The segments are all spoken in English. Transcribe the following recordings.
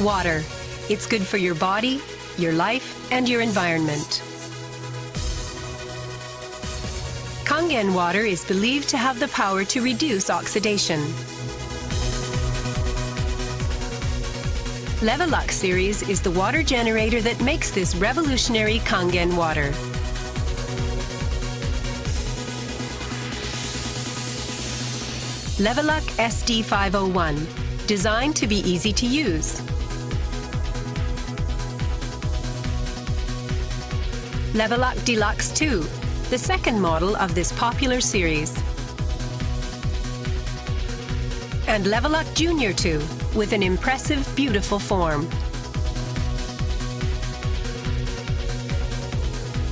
Water. It's good for your body, your life, and your environment. Kangen water is believed to have the power to reduce oxidation. Levelux series is the water generator that makes this revolutionary Kangen water. Levelux SD501, designed to be easy to use. Levelux Deluxe 2, the second model of this popular series. And Levelux Junior 2, with an impressive, beautiful form.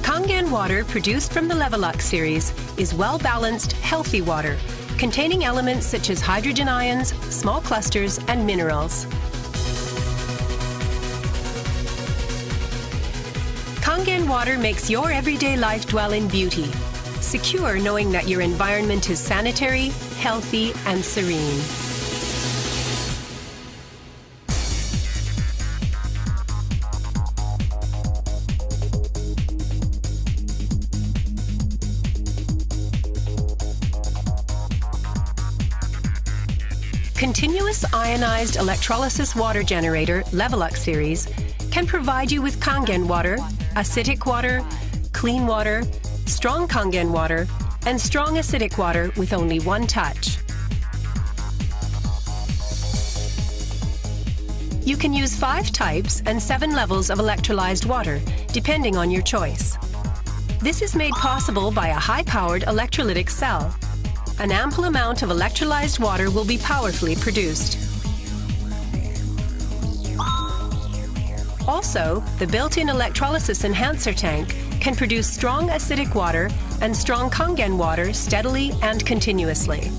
Kangen water produced from the Levelux series is well-balanced, healthy water, containing elements such as hydrogen ions, small clusters, and minerals. Kangen water makes your everyday life dwell in beauty, secure knowing that your environment is sanitary, healthy, and serene. Continuous ionized electrolysis water generator Levelux series can provide you with Kangen water, acidic water, clean water, strong Kangen water, and strong acidic water with only one touch. You can use 5 types and 7 levels of electrolyzed water, depending on your choice. This is made possible by a high-powered electrolytic cell. An ample amount of electrolyzed water will be powerfully produced. Also, the built-in electrolysis enhancer tank can produce strong acidic water and strong Kangen water steadily and continuously.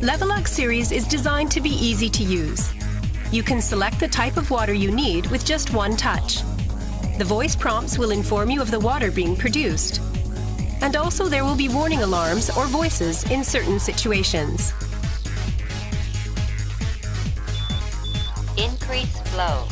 Levelux series is designed to be easy to use. You can select the type of water you need with just one touch. The voice prompts will inform you of the water being produced. And also there will be warning alarms or voices in certain situations. Increase flow.